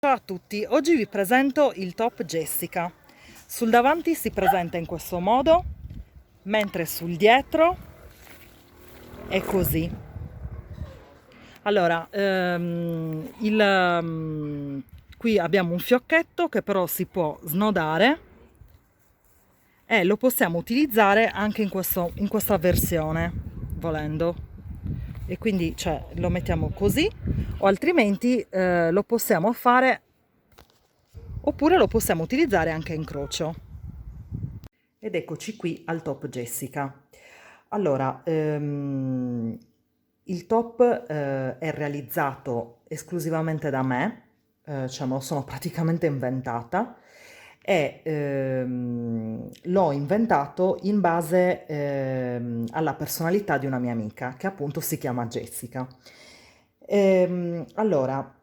Ciao a tutti, oggi vi presento il top Jessica. Sul davanti si presenta in questo modo, mentre sul dietro è così. Allora, qui abbiamo un fiocchetto che però si può snodare e lo possiamo utilizzare anche in questa versione, volendo. E quindi lo mettiamo così, o altrimenti lo possiamo fare, oppure lo possiamo utilizzare anche in crocio. Ed eccoci qui al top Jessica. Allora, il top è realizzato esclusivamente da me, cioè me lo sono praticamente inventata e l'ho inventato in base alla personalità di una mia amica che appunto si chiama Jessica. Allora,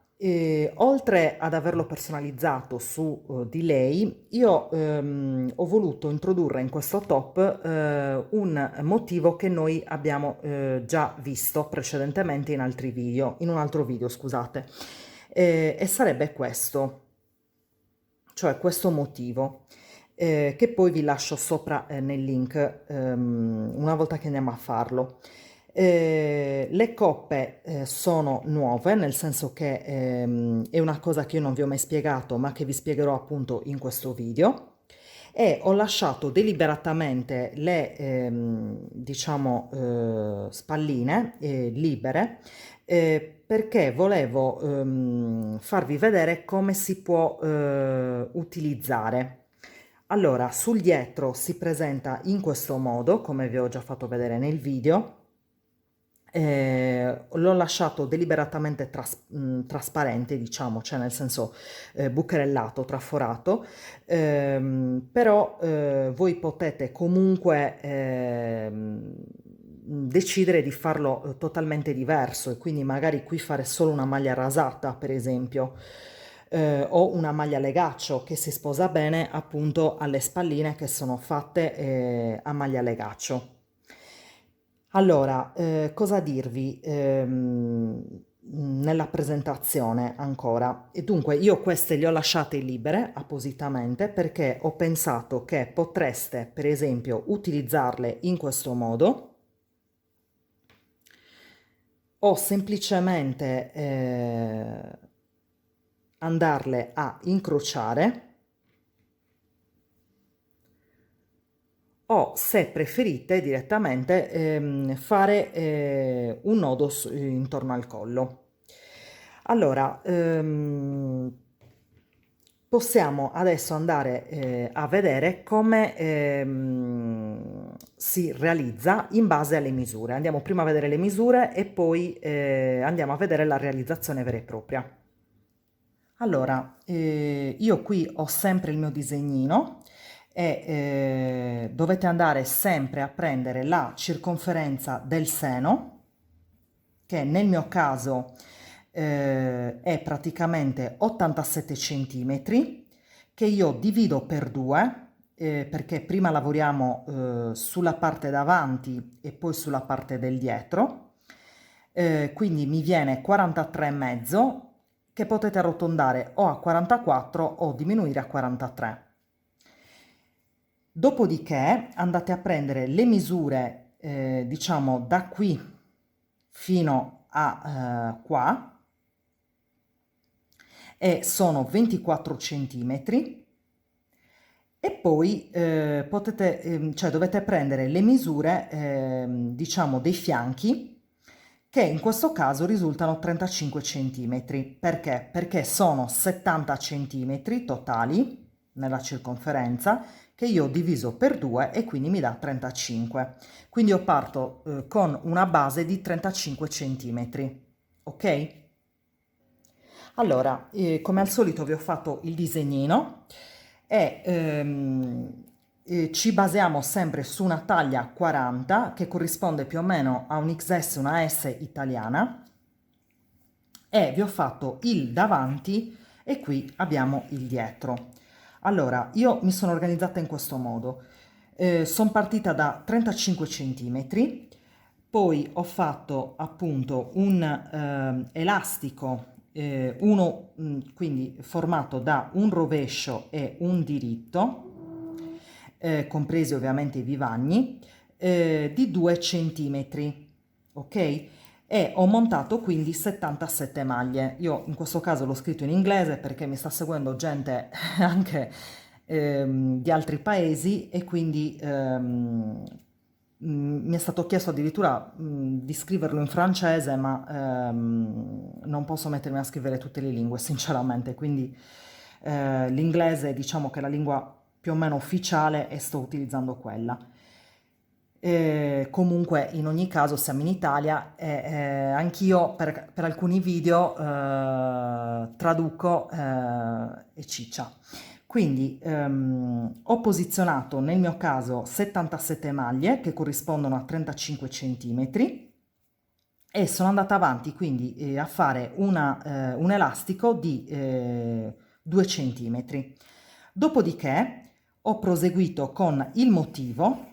oltre ad averlo personalizzato su di lei, io ho voluto introdurre in questo top un motivo che noi abbiamo già visto precedentemente in altri video, in un altro video, scusate, e sarebbe questo, cioè questo motivo. Che poi vi lascio sopra nel link una volta che andiamo a farlo. Le coppe sono nuove, nel senso che è una cosa che io non vi ho mai spiegato, ma che vi spiegherò appunto in questo video. E ho lasciato deliberatamente le, diciamo, spalline libere perché volevo farvi vedere come si può utilizzare. Allora, sul dietro si presenta in questo modo, come vi ho già fatto vedere nel video. L'ho lasciato deliberatamente trasparente, diciamo, cioè nel senso bucherellato, traforato, però voi potete comunque decidere di farlo totalmente diverso e quindi magari qui fare solo una maglia rasata, per esempio, o una maglia legaccio che si sposa bene appunto alle spalline che sono fatte a maglia legaccio. Allora, cosa dirvi nella presentazione ancora? E dunque, io queste le ho lasciate libere appositamente perché ho pensato che potreste, per esempio, utilizzarle in questo modo o semplicemente andarle a incrociare o se preferite direttamente fare un nodo intorno al collo. Allora, possiamo adesso andare a vedere come si realizza in base alle misure. Andiamo prima a vedere le misure e poi andiamo a vedere la realizzazione vera e propria. Allora, io qui ho sempre il mio disegnino e dovete andare sempre a prendere la circonferenza del seno, che nel mio caso è praticamente 87 centimetri, che io divido per 2, perché prima lavoriamo sulla parte davanti e poi sulla parte del dietro, quindi mi viene 43,5 che potete arrotondare o a 44 o diminuire a 43. Dopodiché andate a prendere le misure, diciamo da qui fino a qua, e sono 24 centimetri. E poi cioè dovete prendere le misure, diciamo, dei fianchi, che in questo caso risultano 35 centimetri. Perché? Perché sono 70 centimetri totali nella circonferenza che io ho diviso per 2 e quindi mi dà 35. Quindi io parto con una base di 35 centimetri, ok? Allora, come al solito vi ho fatto il disegnino e ci basiamo sempre su una taglia 40 che corrisponde più o meno a un XS, una S italiana, e vi ho fatto il davanti e qui abbiamo il dietro. Allora, io mi sono organizzata in questo modo. Sono partita da 35 centimetri, poi ho fatto appunto un elastico uno quindi formato da un rovescio e un diritto, compresi ovviamente i vivagni, di 2 centimetri, ok? E ho montato quindi 77 maglie. Io in questo caso l'ho scritto in inglese perché mi sta seguendo gente anche di altri paesi e quindi mi è stato chiesto addirittura di scriverlo in francese, ma non posso mettermi a scrivere tutte le lingue, sinceramente, quindi l'inglese diciamo che è la lingua più o meno ufficiale e sto utilizzando quella. Comunque in ogni caso siamo in Italia e anch'io per alcuni video traduco e ciccia. Quindi ho posizionato nel mio caso 77 maglie che corrispondono a 35 centimetri e sono andata avanti quindi a fare un elastico di 2 centimetri. Dopodiché ho proseguito con il motivo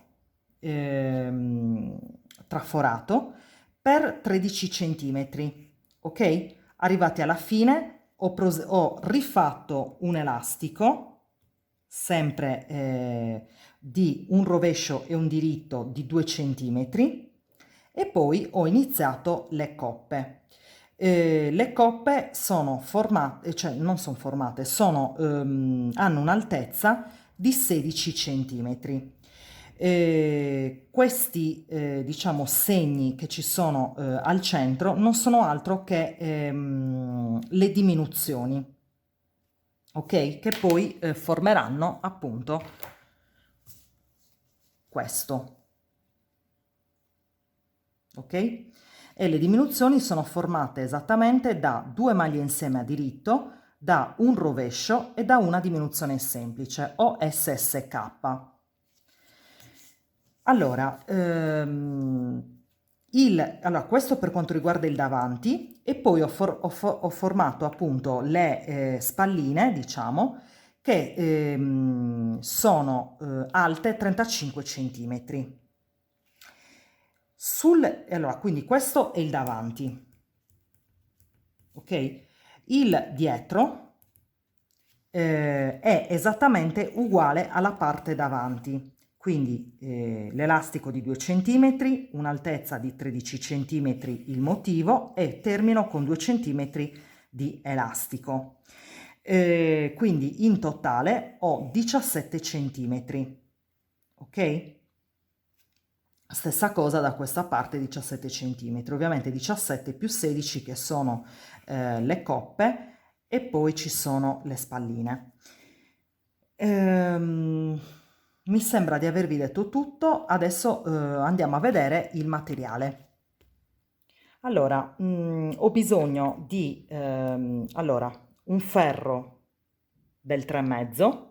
traforato per 13 centimetri, ok? Arrivati alla fine ho rifatto un elastico sempre di un rovescio e un diritto di 2 centimetri e poi ho iniziato le coppe. Le coppe sono formate, cioè non sono formate, hanno un'altezza di 16 centimetri. Questi diciamo segni che ci sono al centro non sono altro che le diminuzioni, ok? Che poi formeranno appunto questo, ok? E le diminuzioni sono formate esattamente da 2 maglie insieme a diritto, da un rovescio e da una diminuzione semplice o SSK. Allora, questo per quanto riguarda il davanti e poi ho formato appunto le spalline, diciamo, che sono alte 35 centimetri. Allora, quindi questo è il davanti, ok? Il dietro è esattamente uguale alla parte davanti, quindi l'elastico di 2 cm, un'altezza di 13 cm il motivo e termino con 2 cm di elastico. Quindi in totale ho 17 cm, ok? Stessa cosa da questa parte, 17 cm, ovviamente 17 più 16 che sono le coppe e poi ci sono le spalline. Mi sembra di avervi detto tutto, adesso andiamo a vedere il materiale. Allora, ho bisogno di allora, un ferro del 3,5,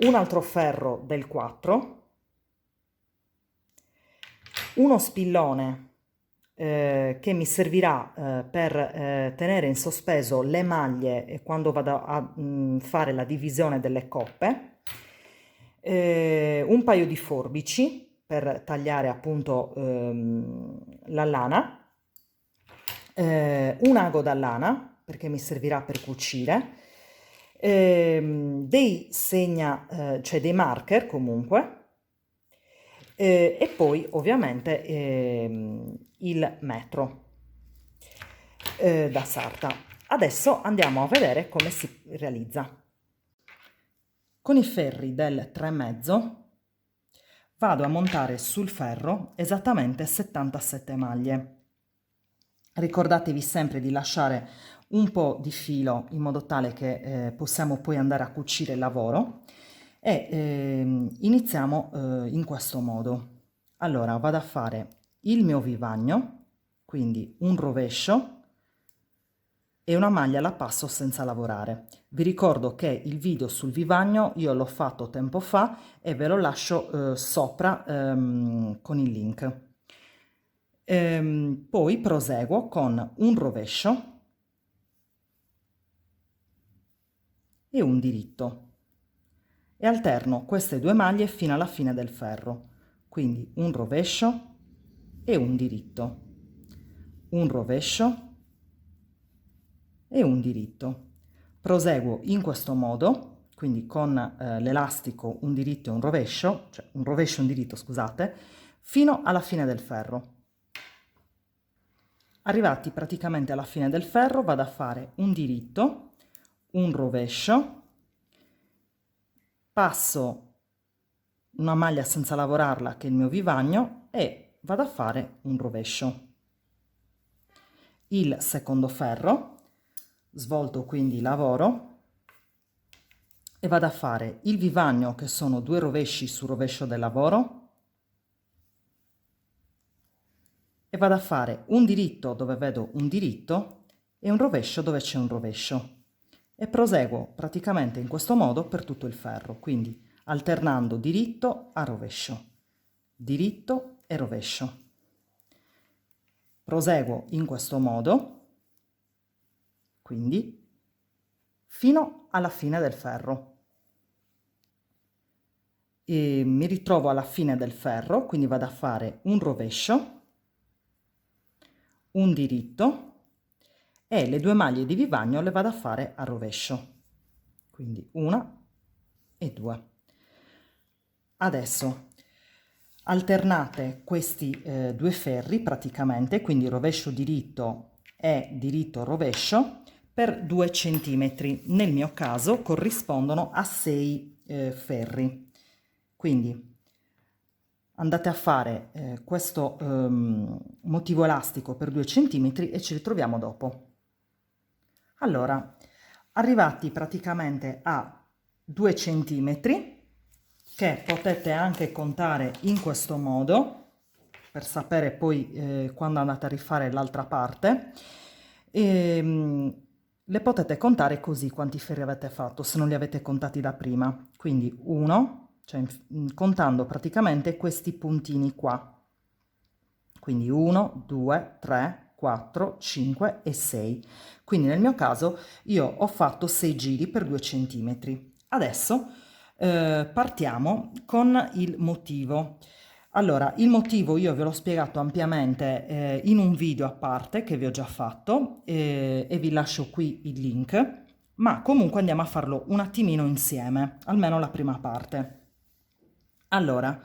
un altro ferro del 4, uno spillone che mi servirà per tenere in sospeso le maglie quando vado a fare la divisione delle coppe, un paio di forbici per tagliare appunto la lana, un ago da lana perché mi servirà per cucire, dei cioè dei marker comunque, e poi ovviamente il metro da sarta. Adesso andiamo a vedere come si realizza. Con i ferri del 3,5 vado a montare sul ferro esattamente 77 maglie. Ricordatevi sempre di lasciare un po' di filo in modo tale che possiamo poi andare a cucire il lavoro e iniziamo in questo modo. Allora vado a fare il mio vivagno, quindi un rovescio e una maglia la passo senza lavorare. Vi ricordo che il video sul vivagno io l'ho fatto tempo fa e ve lo lascio sopra con il link. Poi proseguo con un rovescio e un diritto e alterno queste due maglie fino alla fine del ferro, quindi un rovescio e un diritto, un rovescio e un diritto. Proseguo in questo modo, quindi con l'elastico un diritto e un rovescio, cioè un rovescio e un diritto, scusate, fino alla fine del ferro. Arrivati praticamente alla fine del ferro vado a fare un diritto, un rovescio, passo una maglia senza lavorarla che è il mio vivagno e vado a fare un rovescio. Il secondo ferro, svolto quindi lavoro e vado a fare il vivagno che sono 2 rovesci su rovescio del lavoro e vado a fare un diritto dove vedo un diritto e un rovescio dove c'è un rovescio e proseguo praticamente in questo modo per tutto il ferro, quindi alternando diritto a rovescio, diritto e rovescio. Proseguo in questo modo, quindi fino alla fine del ferro. E mi ritrovo alla fine del ferro, quindi vado a fare un rovescio, un diritto e le 2 maglie di vivagno le vado a fare a rovescio, quindi 1 e 2. Adesso alternate questi 2 ferri praticamente, quindi rovescio diritto e diritto rovescio per 2 centimetri. Nel mio caso corrispondono a 6 ferri. Quindi andate a fare questo motivo elastico per 2 centimetri e ci ritroviamo dopo. Allora, arrivati praticamente a 2 centimetri, che potete anche contare in questo modo, per sapere poi quando andate a rifare l'altra parte, le potete contare così quanti ferri avete fatto, se non li avete contati da prima. Quindi 1, cioè contando praticamente questi puntini qua. Quindi 1, 2, 3, 4, 5 e 6. Quindi nel mio caso io ho fatto 6 giri per 2 centimetri. Adesso partiamo con il motivo. Allora, il motivo io ve l'ho spiegato ampiamente in un video a parte che vi ho già fatto e vi lascio qui il link, ma comunque andiamo a farlo un attimino insieme, almeno la prima parte. Allora,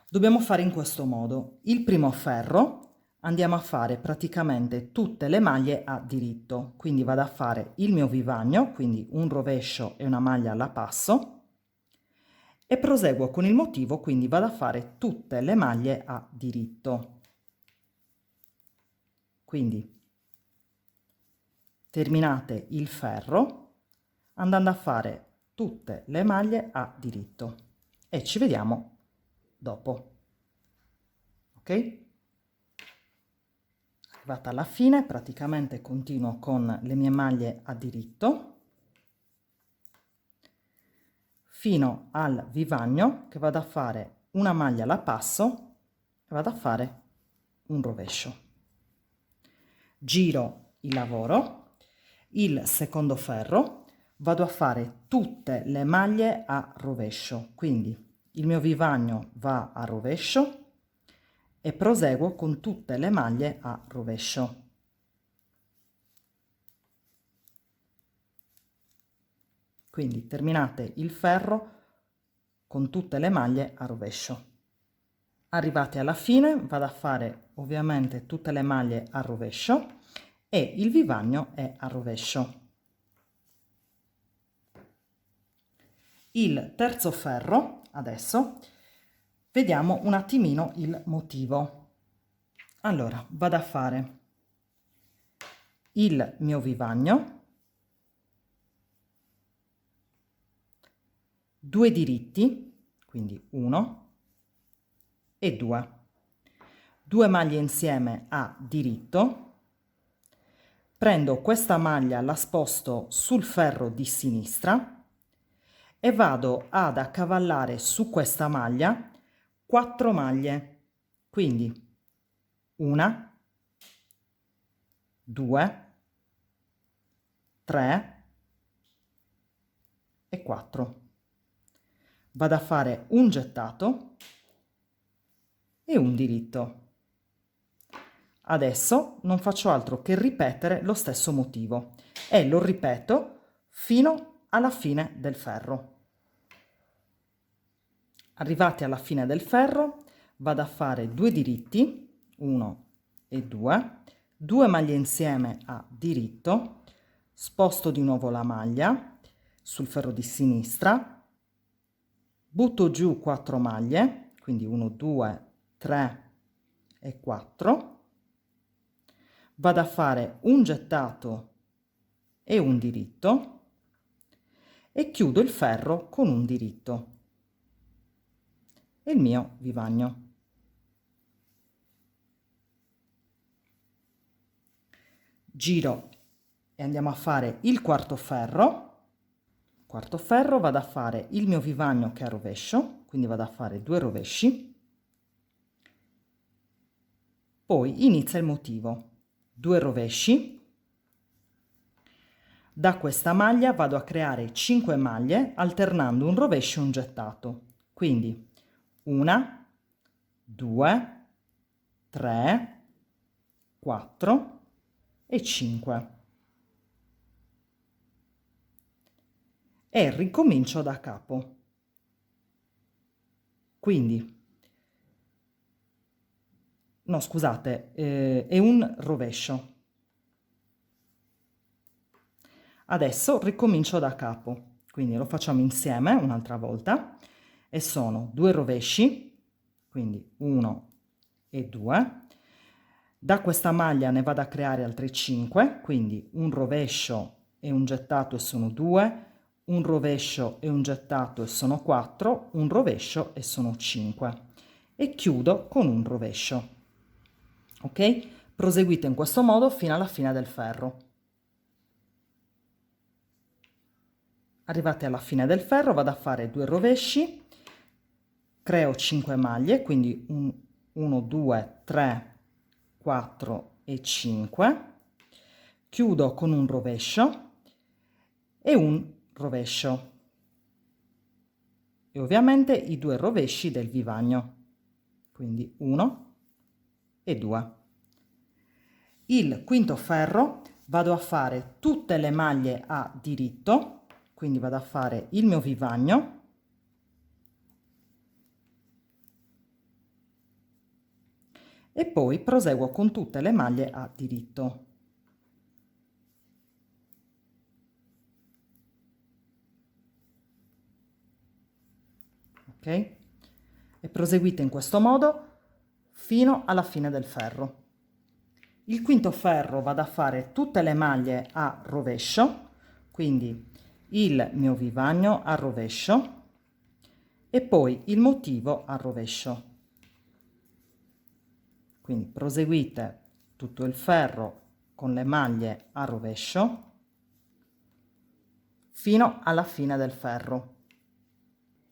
dobbiamo fare in questo modo. Il primo ferro andiamo a fare praticamente tutte le maglie a diritto, quindi vado a fare il mio vivagno, quindi un rovescio e una maglia alla passo, e proseguo con il motivo, quindi vado a fare tutte le maglie a diritto. Quindi terminate il ferro andando a fare tutte le maglie a diritto e ci vediamo dopo. Ok? Arrivata alla fine, praticamente continuo con le mie maglie a diritto fino al vivagno che vado a fare una maglia alla passo e vado a fare un rovescio. Giro il lavoro, il secondo ferro, vado a fare tutte le maglie a rovescio, quindi il mio vivagno va a rovescio e proseguo con tutte le maglie a rovescio. Quindi terminate il ferro con tutte le maglie a rovescio. Arrivati alla fine vado a fare ovviamente tutte le maglie a rovescio e il vivagno è a rovescio. Il terzo ferro, adesso, vediamo un attimino il motivo. Allora, vado a fare il mio vivagno, 2 diritti, quindi 1 e 2, 2 maglie insieme a diritto, prendo questa maglia, la sposto sul ferro di sinistra e vado ad accavallare su questa maglia 4 maglie, quindi 1, 2, 3 e 4. Vado a fare un gettato e un diritto. Adesso non faccio altro che ripetere lo stesso motivo e lo ripeto fino alla fine del ferro. Arrivati alla fine del ferro, vado a fare 2 diritti, 1 e 2, 2 maglie insieme a diritto, sposto di nuovo la maglia sul ferro di sinistra, butto giù 4 maglie, quindi 1, 2, 3 e 4, vado a fare un gettato e un diritto e chiudo il ferro con un diritto e il mio vivagno. Giro e andiamo a fare il quarto ferro. Vado a fare il mio vivagno che è a rovescio, quindi vado a fare 2 rovesci, poi inizia il motivo, 2 rovesci, da questa maglia vado a creare 5 maglie alternando un rovescio e un gettato, quindi 1, 2, 3, 4 e 5. E ricomincio da capo. Quindi, no scusate, è un rovescio. Adesso ricomincio da capo, quindi lo facciamo insieme un'altra volta e sono 2 rovesci, quindi 1 e 2. Da questa maglia ne vado a creare altri 5, quindi un rovescio e un gettato e sono 2, un rovescio e un gettato e sono 4, un rovescio e sono 5 e chiudo con un rovescio. Ok? Proseguite in questo modo fino alla fine del ferro. Arrivati alla fine del ferro vado a fare 2 rovesci, creo 5 maglie, quindi 1, 2, 3, 4 e 5, chiudo con un rovescio e un rovescio e ovviamente i 2 rovesci del vivagno, quindi 1 e 2. Il quinto ferro vado a fare tutte le maglie a diritto, quindi vado a fare il mio vivagno e poi proseguo con tutte le maglie a diritto. Ok? E proseguite in questo modo fino alla fine del ferro. Il quinto ferro vado a fare tutte le maglie a rovescio, quindi il mio vivagno a rovescio e poi il motivo a rovescio. Quindi proseguite tutto il ferro con le maglie a rovescio fino alla fine del ferro.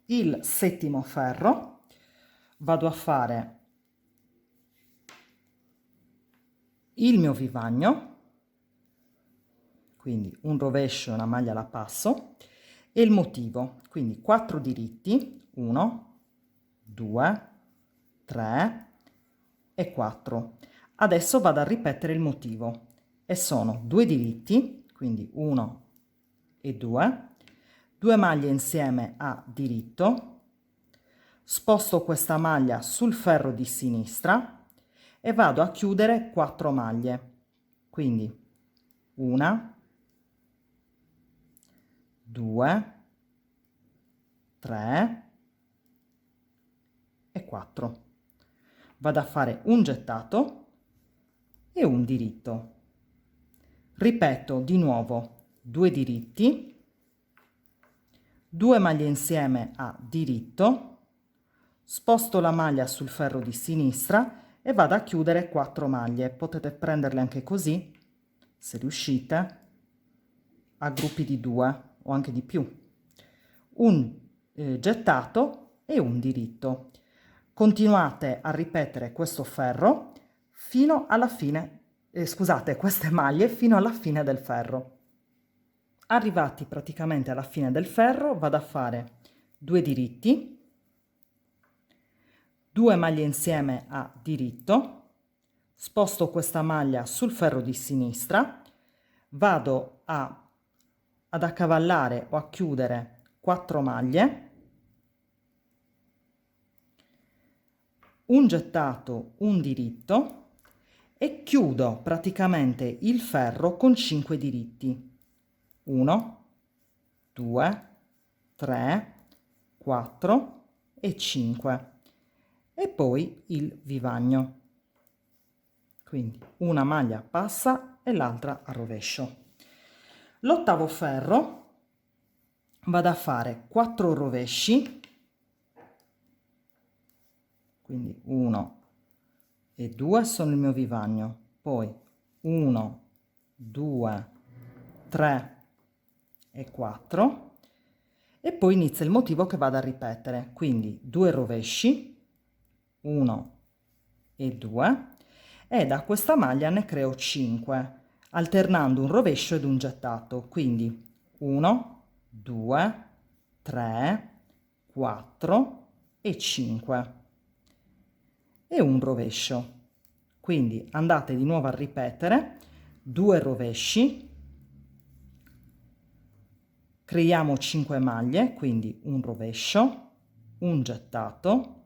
Il settimo ferro vado a fare il mio vivagno, quindi un rovescio e una maglia alla passo, e il motivo, quindi 4 diritti, 1, 2, 3 e 4. Adesso vado a ripetere il motivo e sono 2 diritti, quindi 1 e 2, 2 maglie insieme a diritto, sposto questa maglia sul ferro di sinistra e vado a chiudere 4 maglie, quindi 1, 2, 3 e 4. Vado a fare un gettato e un diritto. Ripeto di nuovo 2 diritti, 2 maglie insieme a diritto, sposto la maglia sul ferro di sinistra e vado a chiudere 4 maglie. Potete prenderle anche così, se riuscite, a gruppi di 2 o anche di più. Un gettato e un diritto. Continuate a ripetere questo ferro fino alla fine, scusate, queste maglie fino alla fine del ferro. Arrivati praticamente alla fine del ferro, vado a fare 2 diritti, 2 maglie insieme a diritto, sposto questa maglia sul ferro di sinistra, vado ad accavallare o a chiudere 4 maglie, un gettato, un diritto, e chiudo praticamente il ferro con 5 diritti. 1, 2, 3, 4 e 5. E poi il vivagno. Quindi una maglia passa e l'altra a rovescio. L'ottavo ferro vado a fare 4 rovesci, quindi 1 e 2 sono il mio vivagno, poi 1, 2, 3 e 4, e poi inizia il motivo che vado a ripetere, quindi 2 rovesci, 1 e 2, e da questa maglia ne creo 5, alternando un rovescio ed un gettato, quindi 1, 2, 3, 4 e 5 e un rovescio. Quindi andate di nuovo a ripetere 2 rovesci, creiamo 5 maglie, quindi un rovescio, un gettato,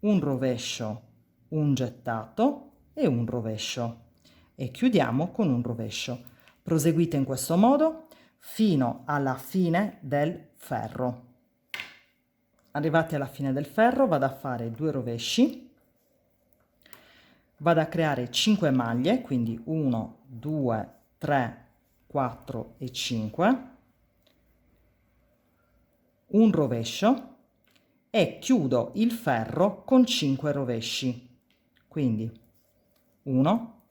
un rovescio, un gettato e un rovescio, e chiudiamo con un rovescio. Proseguite in questo modo fino alla fine del ferro. Arrivati alla fine del ferro vado a fare 2 rovesci, vado a creare 5 maglie, quindi 1, 2, 3, 4 e 5, un rovescio, e chiudo il ferro con 5 rovesci, quindi 1,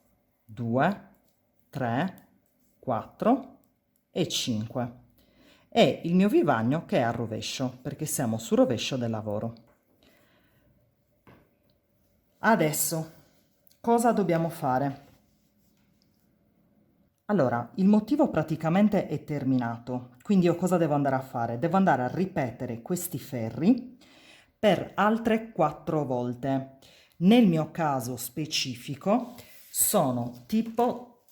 2, 3, 4 e 5, e il mio vivagno che è a rovescio, perché siamo sul rovescio del lavoro. Adesso cosa dobbiamo fare? Allora, il motivo praticamente è terminato, quindi io cosa devo andare a fare? Devo andare a ripetere questi ferri per altre 4 volte. Nel mio caso specifico sono tipo,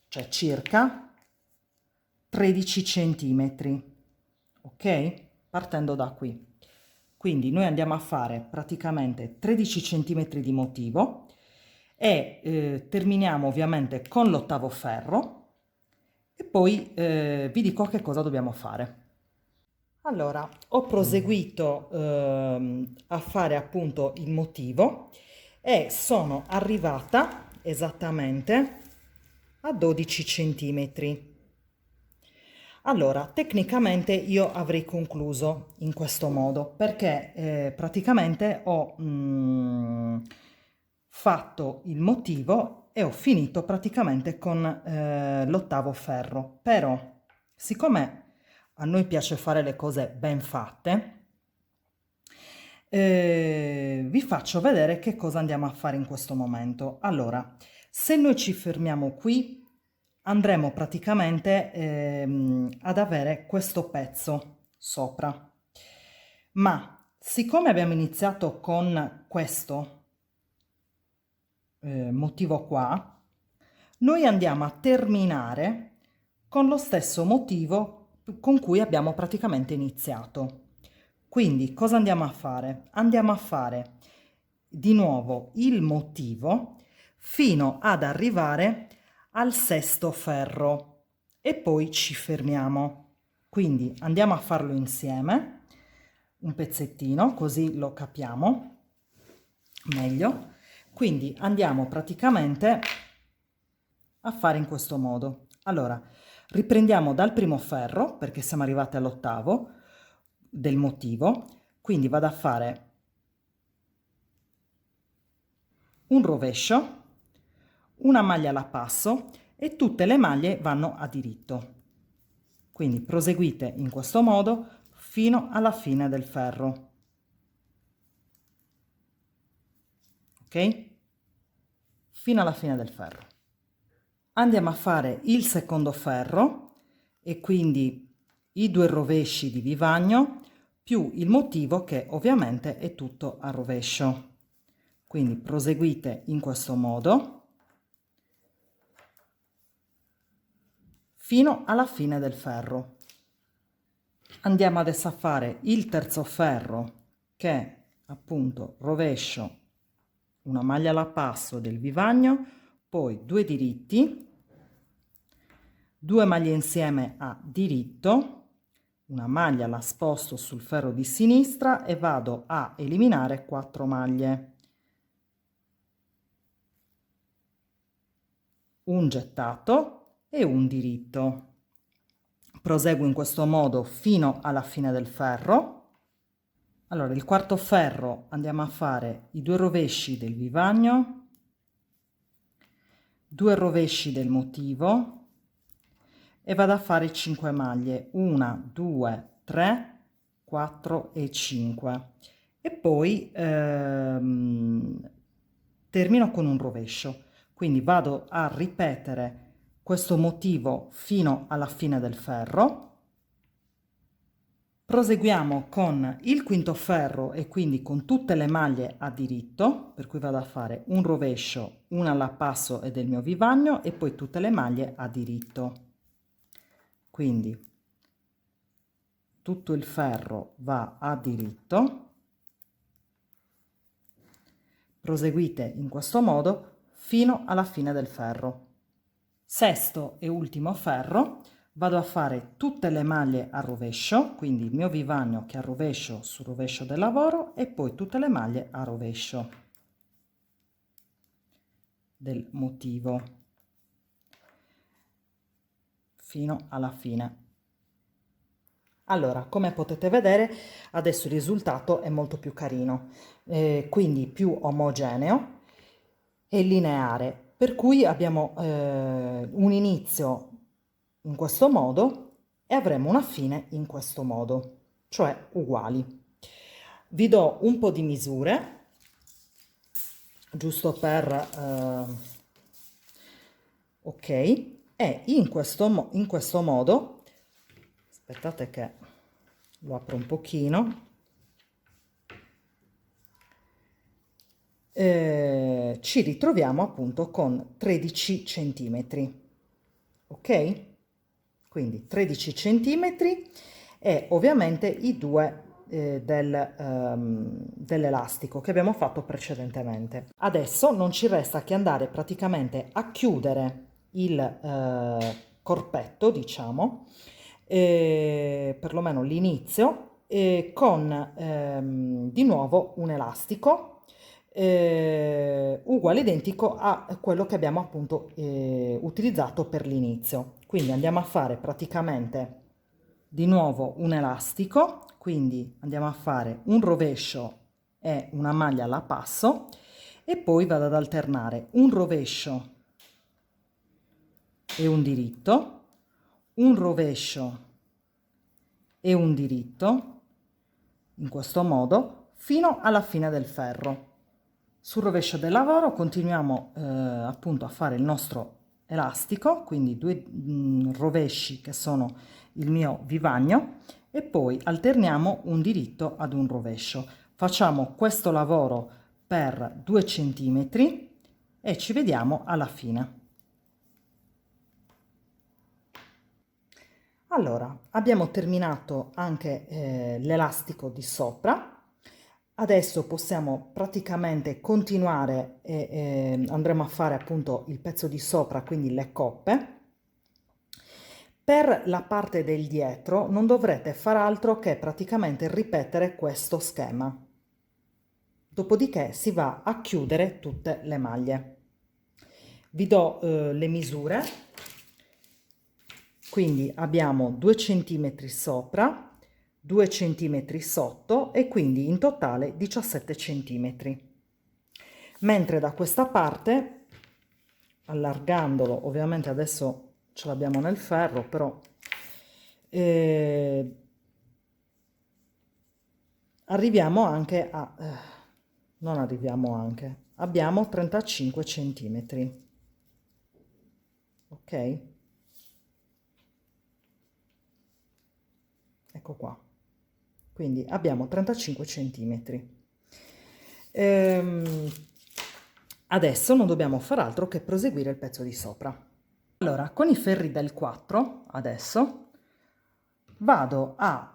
cioè circa 13 centimetri, ok? Partendo da qui. Quindi noi andiamo a fare praticamente 13 centimetri di motivo e terminiamo ovviamente con l'ottavo ferro e poi vi dico che cosa dobbiamo fare. Allora, ho proseguito a fare appunto il motivo e sono arrivata esattamente a 12 centimetri. Allora, tecnicamente io avrei concluso in questo modo perché praticamente ho fatto il motivo e ho finito praticamente con l'ottavo ferro. Però, siccome a noi piace fare le cose ben fatte, vi faccio vedere che cosa andiamo a fare in questo momento. Allora, se noi ci fermiamo qui, andremo praticamente ad avere questo pezzo sopra. Ma siccome abbiamo iniziato con questo motivo qua, noi andiamo a terminare con lo stesso motivo con cui abbiamo praticamente iniziato. Quindi cosa andiamo a fare? Andiamo a fare di nuovo il motivo fino ad arrivare al sesto ferro e poi ci fermiamo. Quindi andiamo a farlo insieme, un pezzettino, così lo capiamo meglio. Quindi andiamo praticamente a fare in questo modo. Allora, riprendiamo dal primo ferro, perché siamo arrivati all'ottavo del motivo, quindi vado a fare un rovescio, una maglia alla passo e tutte le maglie vanno a diritto. Quindi proseguite in questo modo fino alla fine del ferro. Ok? Fino alla fine del ferro. Andiamo a fare il secondo ferro e quindi i 2 rovesci di vivagno più il motivo che ovviamente è tutto a rovescio. Quindi proseguite in questo modo fino alla fine del ferro. Andiamo adesso a fare il terzo ferro, che appunto rovescio una maglia alla passo del vivagno, poi 2 diritti, 2 maglie insieme a diritto, una maglia la sposto sul ferro di sinistra e vado a eliminare 4 maglie, un gettato e un diritto. Proseguo in questo modo fino alla fine del ferro. Allora, il quarto ferro andiamo a fare i 2 rovesci del vivagno, 2 rovesci del motivo e vado a fare 5 maglie, 1, 2, 3, 4 e 5, e poi termino con un rovescio, quindi vado a ripetere questo motivo fino alla fine del ferro. Proseguiamo con il quinto ferro e quindi con tutte le maglie a diritto, per cui vado a fare un rovescio, una alla passo e del mio vivagno e poi tutte le maglie a diritto. Quindi tutto il ferro va a diritto. Proseguite in questo modo fino alla fine del ferro. Sesto e ultimo ferro, vado a fare tutte le maglie a rovescio, quindi il mio vivagno che a rovescio sul rovescio del lavoro e poi tutte le maglie a rovescio del motivo fino alla fine. Allora, come potete vedere, adesso il risultato è molto più carino, quindi più omogeneo e lineare, per cui abbiamo un inizio in questo modo e avremo una fine in questo modo, cioè uguali. Vi do un po' di misure, giusto per ok, e in questo modo, aspettate che lo apro un pochino, ci ritroviamo appunto con 13 centimetri, ok? Quindi 13 centimetri e ovviamente i due dell'elastico che abbiamo fatto precedentemente. Adesso non ci resta che andare praticamente a chiudere il corpetto, diciamo, perlomeno l'inizio, con di nuovo un elastico uguale identico a quello che abbiamo appunto utilizzato per l'inizio. Quindi andiamo a fare praticamente di nuovo un elastico, quindi andiamo a fare un rovescio e una maglia alla passo e poi vado ad alternare un rovescio e un diritto, un rovescio e un diritto, in questo modo fino alla fine del ferro. Sul rovescio del lavoro continuiamo appunto a fare il nostro elastico, quindi 2 rovesci che sono il mio vivagno e poi alterniamo un diritto ad un rovescio. Facciamo questo lavoro per 2 centimetri e ci vediamo alla fine. Allora, abbiamo terminato anche l'elastico di sopra. Adesso possiamo praticamente continuare e andremo a fare appunto il pezzo di sopra, quindi le coppe. Per la parte del dietro non dovrete far altro che praticamente ripetere questo schema. Dopodiché si va a chiudere tutte le maglie. Vi do le misure. Quindi abbiamo 2 centimetri sopra, 2 centimetri sotto e quindi in totale 17 centimetri. Mentre da questa parte, allargandolo, ovviamente adesso ce l'abbiamo nel ferro, però arriviamo anche a, non arriviamo anche, abbiamo 35 centimetri, ok? Ecco qua. Quindi abbiamo 35 centimetri. Adesso non dobbiamo far altro che proseguire il pezzo di sopra. Allora, con i ferri del 4, adesso, vado a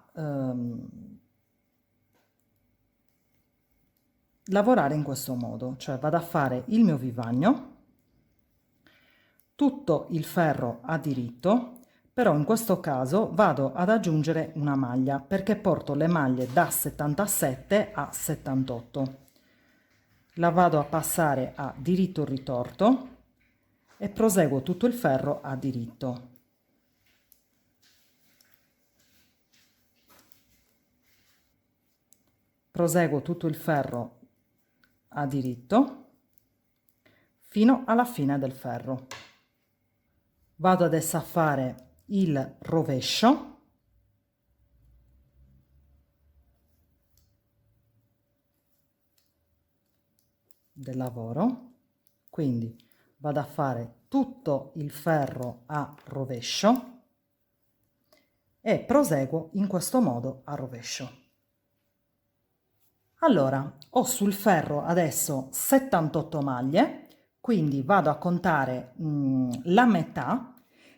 lavorare in questo modo, cioè vado a fare il mio vivagno, tutto il ferro a diritto, però in questo caso vado ad aggiungere una maglia perché porto le maglie da 77 a 78. La vado a passare a diritto ritorto e proseguo tutto il ferro a diritto. Proseguo tutto il ferro a diritto fino alla fine del ferro. Vado adesso a fare il rovescio del lavoro, quindi vado a fare tutto il ferro a rovescio e proseguo in questo modo a rovescio. Allora, ho sul ferro adesso 78 maglie, quindi vado a contare la metà,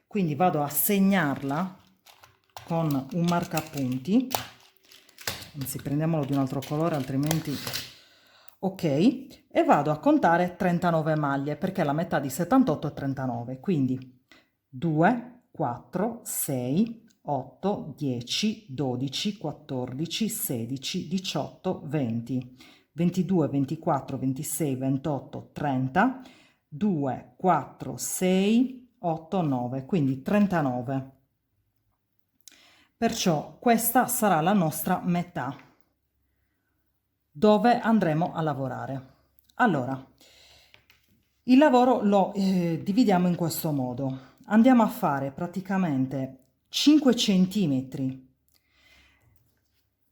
quindi vado a segnarla con un marcapunti, anzi prendiamolo di un altro colore altrimenti ok, e vado a contare 39 maglie perché la metà di 78 è 39, quindi 2, 4, 6, 8, 10, 12, 14, 16, 18, 20, 22, 24, 26, 28, 30, 2, 4, 6, 8, 9, quindi 39. Perciò questa sarà la nostra metà dove andremo a lavorare. Allora, il lavoro lo dividiamo in questo modo. Andiamo a fare praticamente 5 centimetri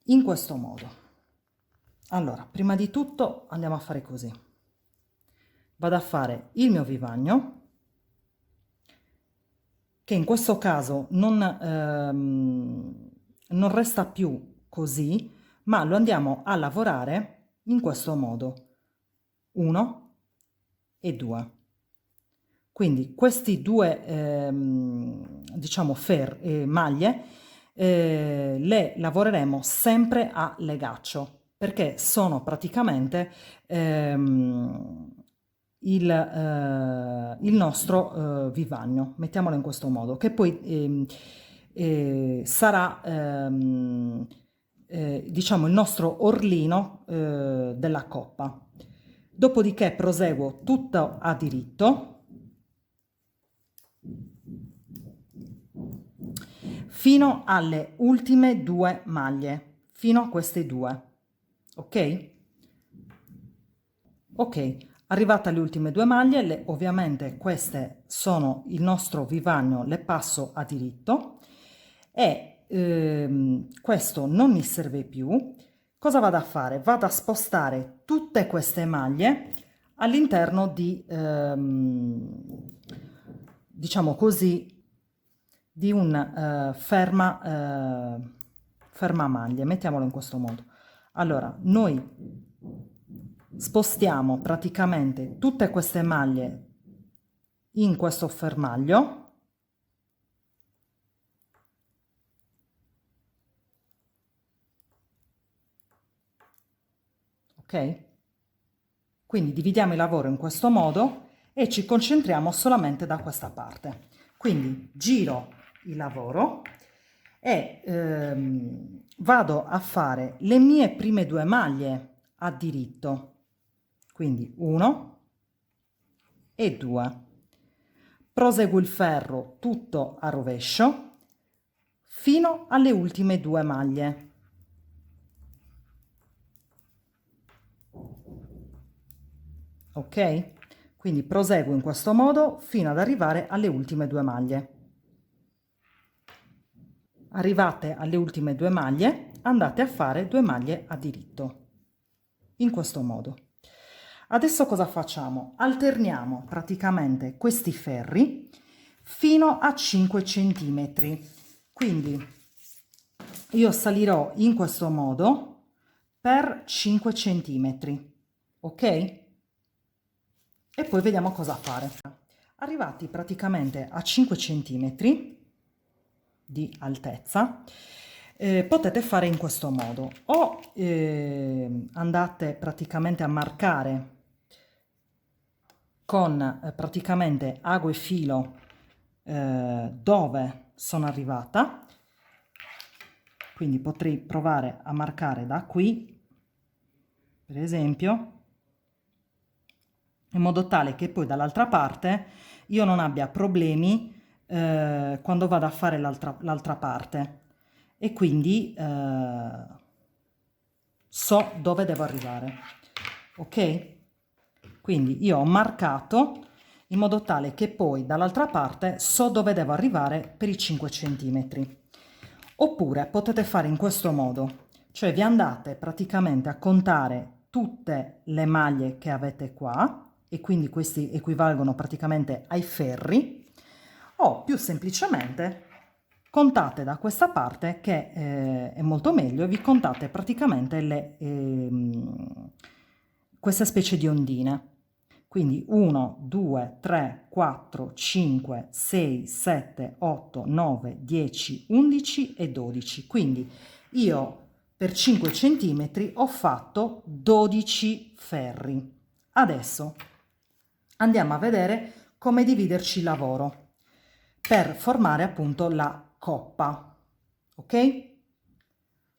in questo modo. Allora, prima di tutto andiamo a fare così. Vado a fare il mio vivagno, che in questo caso non resta più così, ma lo andiamo a lavorare in questo modo. 1 e 2. Quindi questi due diciamo maglie le lavoreremo sempre a legaccio perché sono praticamente il nostro vivagno, mettiamolo in questo modo, che poi sarà diciamo il nostro orlino della coppa. Dopodiché proseguo tutto a diritto fino alle ultime due maglie, fino a queste due, ok? Ok, arrivate alle ultime due maglie, ovviamente queste sono il nostro vivagno, le passo a diritto e questo non mi serve più. Cosa vado a fare? Vado a spostare tutte queste maglie all'interno di, diciamo così, di un ferma maglie, mettiamolo in questo modo. Allora, noi spostiamo praticamente tutte queste maglie in questo fermaglio, ok? Quindi dividiamo il lavoro in questo modo e ci concentriamo solamente da questa parte. Quindi giro il lavoro e vado a fare le mie prime due maglie a diritto, quindi 1 e 2. Proseguo il ferro tutto a rovescio fino alle ultime due maglie. Ok? Quindi proseguo in questo modo fino ad arrivare alle ultime due maglie. Arrivate alle ultime due maglie, andate a fare due maglie a diritto, in questo modo. Adesso cosa facciamo? Alterniamo praticamente questi ferri fino a 5 centimetri. Quindi io salirò in questo modo per 5 centimetri, ok? e poi vediamo cosa fare. Arrivati praticamente a 5 centimetri di altezza, potete fare in questo modo: o andate praticamente a marcare con praticamente ago e filo dove sono arrivata, quindi potrei provare a marcare da qui, per esempio, in modo tale che poi dall'altra parte io non abbia problemi quando vado a fare l'altra parte, e quindi so dove devo arrivare, ok? Quindi io ho marcato in modo tale che poi dall'altra parte so dove devo arrivare per i 5 centimetri. Oppure potete fare in questo modo, cioè vi andate praticamente a contare tutte le maglie che avete qua, e quindi questi equivalgono praticamente ai ferri, o più semplicemente contate da questa parte, che è molto meglio, vi contate praticamente queste specie di ondine. Quindi 1, 2, 3, 4, 5, 6, 7, 8, 9, 10, 11 e 12. Quindi io per 5 centimetri ho fatto 12 ferri. Adesso andiamo a vedere come dividerci il lavoro per formare appunto la coppa, ok?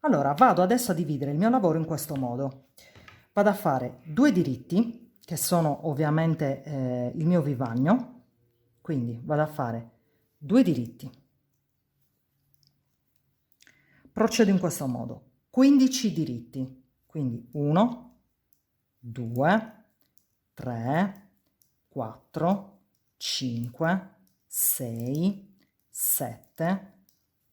Allora vado adesso a dividere il mio lavoro in questo modo: vado a fare 2 diritti, che sono ovviamente il mio vivagno, quindi vado a fare 2 diritti, procedo in questo modo: 15 diritti, quindi 1, 2, 3, 4, 5, 6, 7,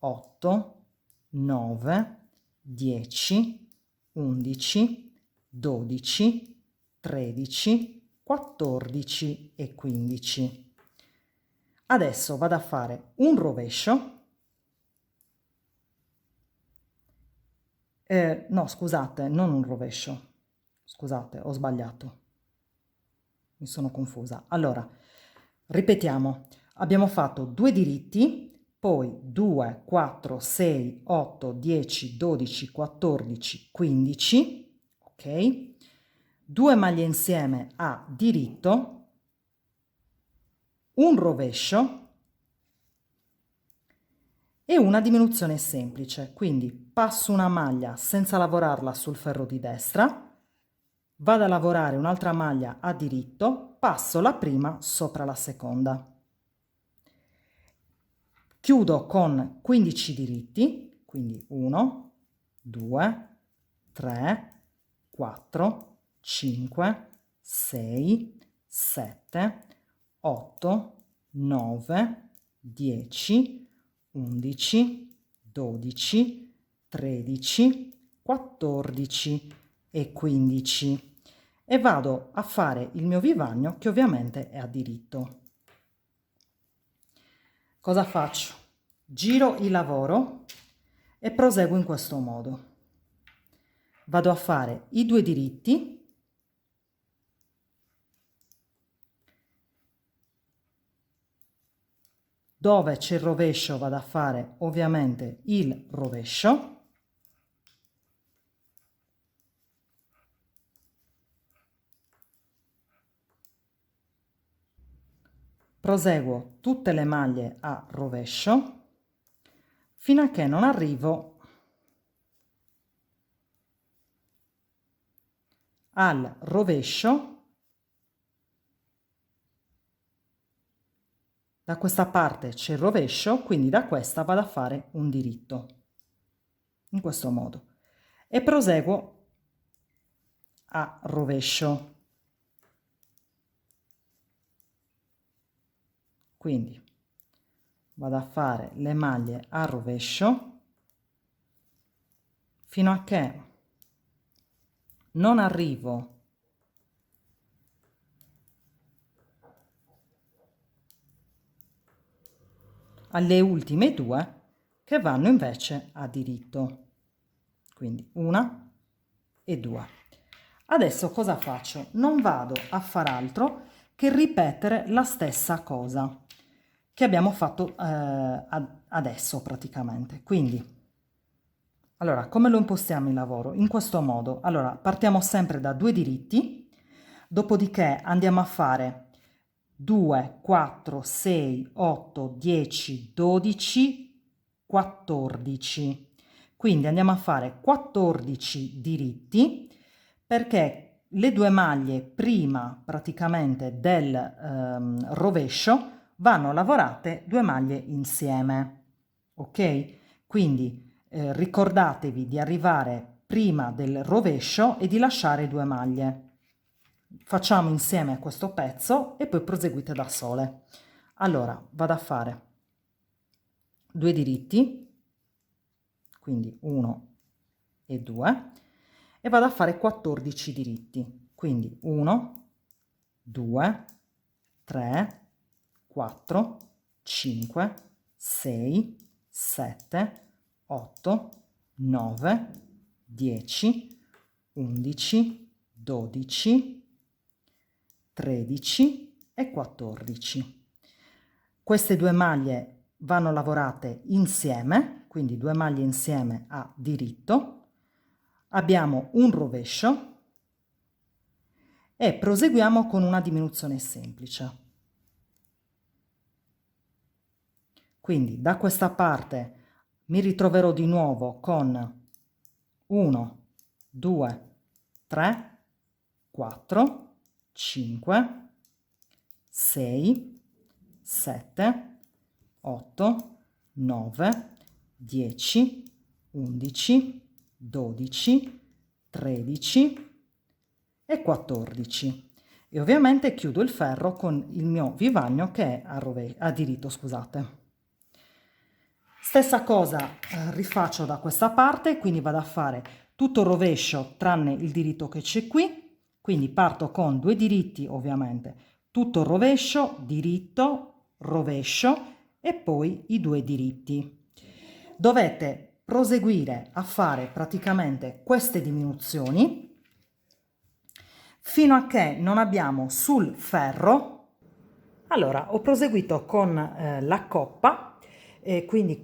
8, 9, 10, 11, 12, 13, 14 e 15. Adesso vado a fare un rovescio. No, scusate, non un rovescio. Scusate, ho sbagliato. Mi sono confusa. Allora, ripetiamo. Abbiamo fatto 2 diritti, poi 2, 4, 6, 8, 10, 12, 14, 15, ok? 2 maglie insieme a diritto, un rovescio e una diminuzione semplice. Quindi passo una maglia senza lavorarla sul ferro di destra, vado a lavorare un'altra maglia a diritto, passo la prima sopra la seconda, chiudo con 15 diritti, quindi 1, 2, 3, 4, 5, 6, 7, 8, 9, 10, 11, 12, 13, 14 e 15, e vado a fare il mio vivagno, che ovviamente è a diritto. Cosa faccio? Giro il lavoro e proseguo in questo modo. Vado a fare i 2 diritti, dove c'è il rovescio vado a fare ovviamente il rovescio, proseguo tutte le maglie a rovescio fino a che non arrivo al rovescio. Da questa parte c'è il rovescio, quindi da questa vado a fare un diritto, in questo modo, e proseguo a rovescio. Quindi vado a fare le maglie a rovescio fino a che non arrivo alle ultime 2 che vanno invece a diritto, quindi 1 e 2. Adesso cosa faccio? Non vado a far altro che ripetere la stessa cosa che abbiamo fatto adesso praticamente. Quindi, allora, come lo impostiamo il lavoro? In questo modo. Allora, partiamo sempre da 2 diritti, dopodiché andiamo a fare 2, 4, 6, 8, 10, 12, 14. Quindi andiamo a fare 14 diritti perché le 2 maglie prima praticamente del rovescio vanno lavorate 2 maglie insieme, ok? Quindi ricordatevi di arrivare prima del rovescio e di lasciare 2 maglie. Facciamo insieme questo pezzo e poi proseguite da sole. Allora vado a fare 2 diritti, quindi 1 e 2, e vado a fare 14 diritti, quindi 1, 2, 3, 4, 5, 6, 7, 8, 9, 10, 11, 12, 13 e 14. Queste 2 maglie vanno lavorate insieme, quindi 2 maglie insieme a diritto. Abbiamo un rovescio e proseguiamo con una diminuzione semplice. Quindi da questa parte mi ritroverò di nuovo con 1, 2, 3, 4, 5, 6, 7, 8, 9, 10, 11, 12, 13 e 14. E ovviamente chiudo il ferro con il mio vivagno che è a diritto, scusate. Stessa cosa rifaccio da questa parte, quindi vado a fare tutto il rovescio tranne il diritto che c'è qui, quindi parto con 2 diritti ovviamente, tutto il rovescio, diritto, rovescio e poi i 2 diritti. Dovete proseguire a fare praticamente queste diminuzioni fino a che non abbiamo sul ferro. Allora, ho proseguito con la coppa, quindi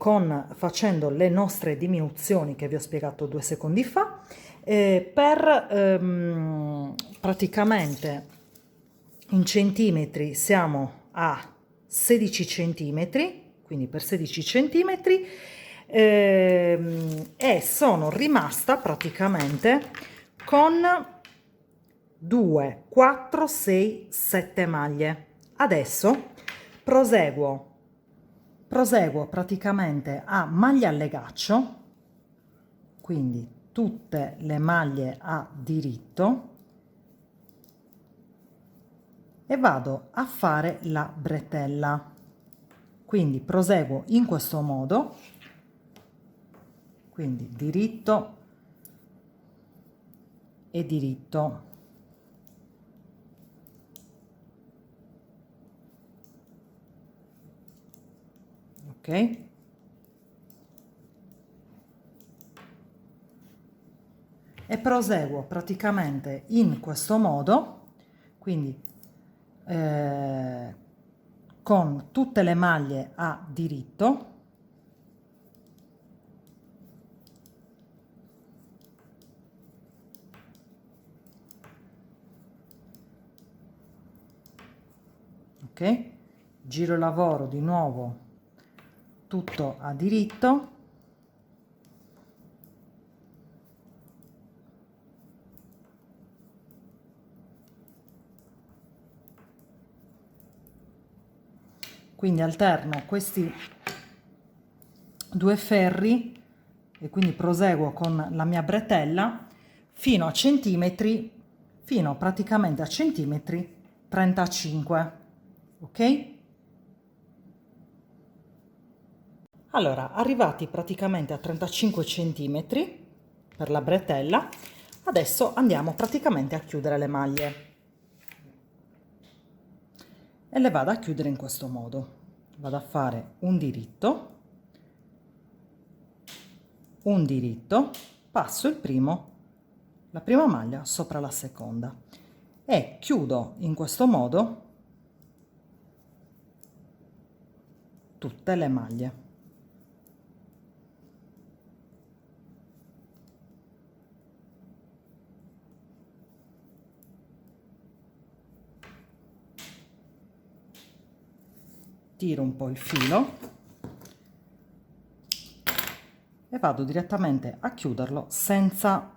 facendo le nostre diminuzioni che vi ho spiegato 2 secondi fa, praticamente in centimetri siamo a 16 centimetri, quindi per 16 centimetri, e sono rimasta praticamente con 2, 4, 6, 7 maglie. Adesso proseguo praticamente a maglia al legaccio, quindi tutte le maglie a diritto, e vado a fare la bretella. Quindi proseguo in questo modo, quindi diritto e diritto. Ok? E proseguo praticamente in questo modo, quindi con tutte le maglie a diritto, ok? Giro lavoro di nuovo tutto a diritto, quindi alterno questi 2 ferri e quindi proseguo con la mia bretella fino a centimetri, fino praticamente a centimetri 35, ok? Allora, arrivati praticamente a 35 centimetri per la bretella, adesso andiamo praticamente a chiudere le maglie e le vado a chiudere in questo modo. Vado a fare un diritto, passo la prima maglia sopra la seconda e chiudo in questo modo tutte le maglie. Tiro un po' il filo e vado direttamente a chiuderlo senza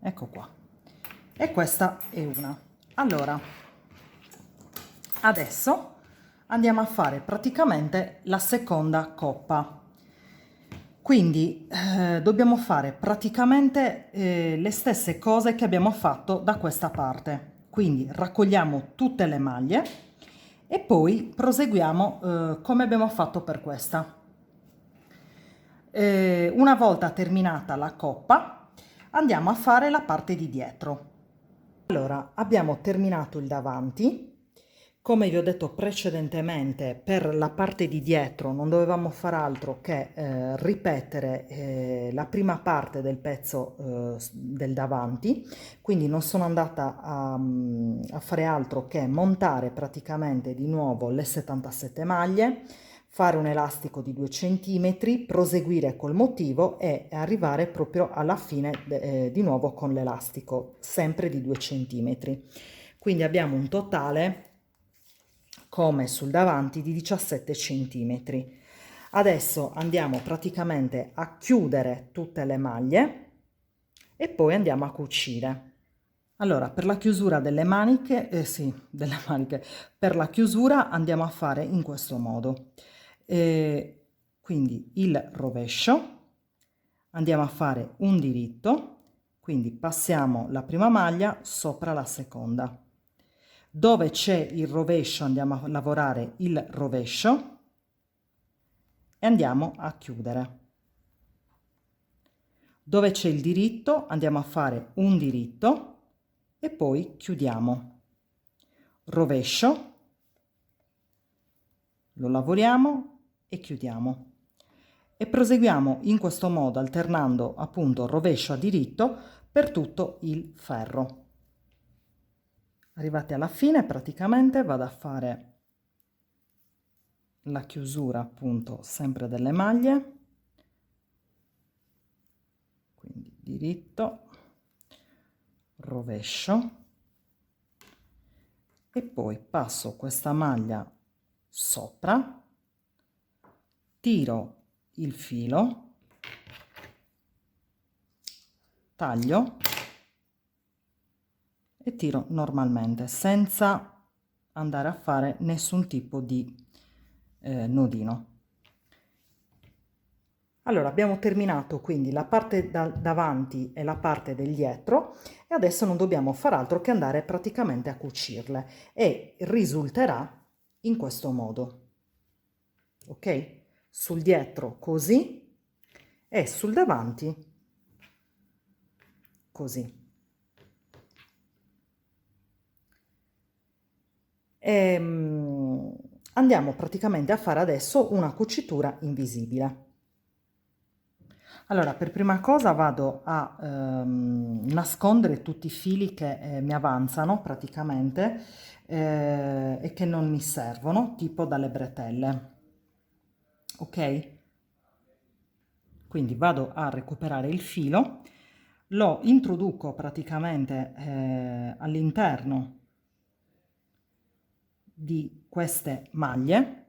ecco qua. E questa è una. Allora, adesso andiamo a fare praticamente la seconda coppa. Quindi dobbiamo fare praticamente le stesse cose che abbiamo fatto da questa parte. Quindi raccogliamo tutte le maglie e poi proseguiamo come abbiamo fatto per questa. Una volta terminata la coppa andiamo a fare la parte di dietro. Allora, abbiamo terminato il davanti. Come vi ho detto precedentemente, per la parte di dietro non dovevamo fare altro che ripetere la prima parte del pezzo del davanti, quindi non sono andata a fare altro che montare praticamente di nuovo le 77 maglie, fare un elastico di 2 cm, proseguire col motivo e arrivare proprio alla fine di nuovo con l'elastico, sempre di 2 cm. Quindi abbiamo un totale come sul davanti di 17 cm. Adesso andiamo praticamente a chiudere tutte le maglie e poi andiamo a cucire. Allora, per la chiusura delle maniche, per la chiusura andiamo a fare in questo modo. Quindi il rovescio, andiamo a fare un diritto, quindi passiamo la prima maglia sopra la seconda. Dove c'è il rovescio andiamo a lavorare il rovescio e andiamo a chiudere. Dove c'è il diritto andiamo a fare un diritto e poi chiudiamo. Rovescio, lo lavoriamo e chiudiamo. E proseguiamo in questo modo alternando appunto rovescio a diritto per tutto il ferro. Arrivati alla fine praticamente vado a fare la chiusura appunto sempre delle maglie, quindi diritto, rovescio e poi passo questa maglia sopra, tiro il filo, taglio e tiro normalmente senza andare a fare nessun tipo di nodino. Allora abbiamo terminato quindi la parte davanti e la parte del dietro e adesso non dobbiamo fare altro che andare praticamente a cucirle e risulterà in questo modo, ok? Sul dietro così e sul davanti così. Andiamo praticamente a fare adesso una cucitura invisibile. Allora, per prima cosa vado a nascondere tutti i fili che mi avanzano praticamente e che non mi servono, tipo dalle bretelle. Ok? Quindi vado a recuperare il filo, lo introduco praticamente all'interno di queste maglie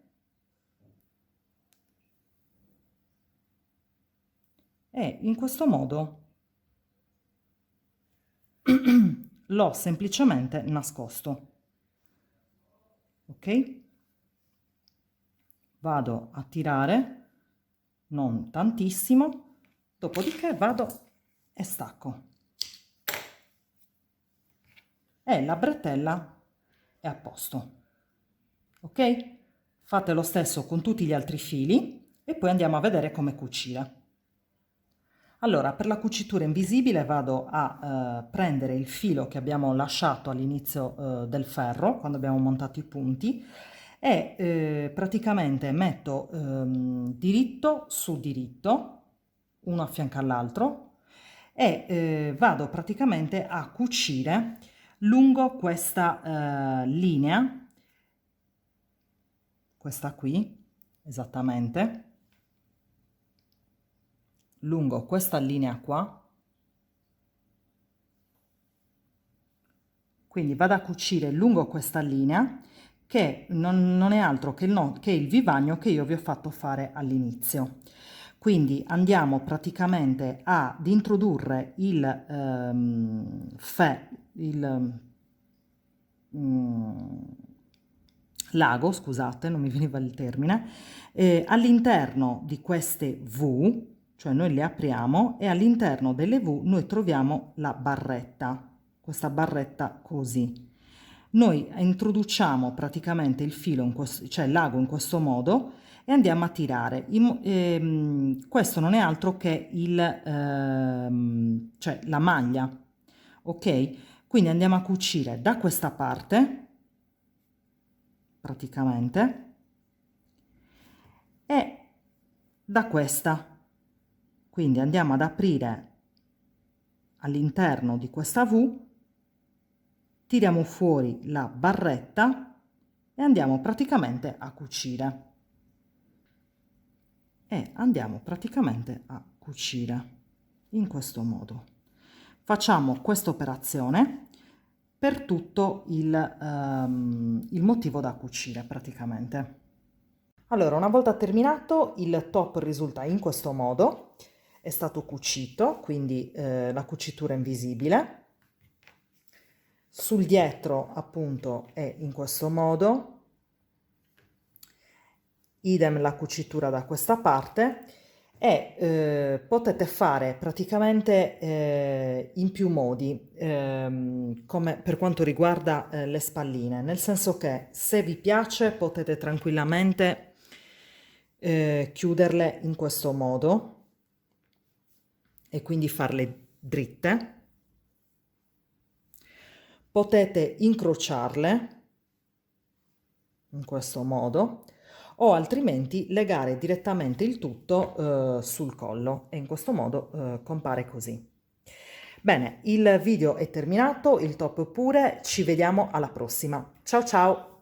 e in questo modo l'ho semplicemente nascosto. Ok? Vado a tirare, non tantissimo, dopodiché vado e stacco. E la bretella è a posto. Ok? Fate lo stesso con tutti gli altri fili e poi andiamo a vedere come cucire. Allora, per la cucitura invisibile vado a prendere il filo che abbiamo lasciato all'inizio del ferro, quando abbiamo montato i punti, e praticamente metto diritto su diritto, uno a fianco all'altro, e vado praticamente a cucire lungo questa linea, questa qui, esattamente, lungo questa linea qua. Quindi vado a cucire lungo questa linea, che non è altro che il vivagno che io vi ho fatto fare all'inizio. Quindi andiamo praticamente ad introdurre il l'ago, scusate, non mi veniva il termine, all'interno di queste V, cioè noi le apriamo e all'interno delle V noi troviamo la barretta, questa barretta così. Noi introduciamo praticamente il filo, cioè l'ago in questo modo e andiamo a tirare. Questo non è altro che cioè la maglia, ok? Quindi andiamo a cucire da questa parte praticamente e da questa. Quindi andiamo ad aprire all'interno di questa V, tiriamo fuori la barretta e andiamo praticamente a cucire. In questo modo. Facciamo questa operazione per tutto il motivo da cucire praticamente. Allora, una volta terminato, il top risulta in questo modo, è stato cucito, quindi la cucitura è invisibile. Sul dietro appunto è in questo modo, idem la cucitura da questa parte e potete fare praticamente in più modi come per quanto riguarda le spalline, nel senso che se vi piace potete tranquillamente chiuderle in questo modo e quindi farle dritte. Potete incrociarle in questo modo o altrimenti legare direttamente il tutto sul collo e in questo modo compare così. Bene, il video è terminato, il top pure, ci vediamo alla prossima. Ciao ciao!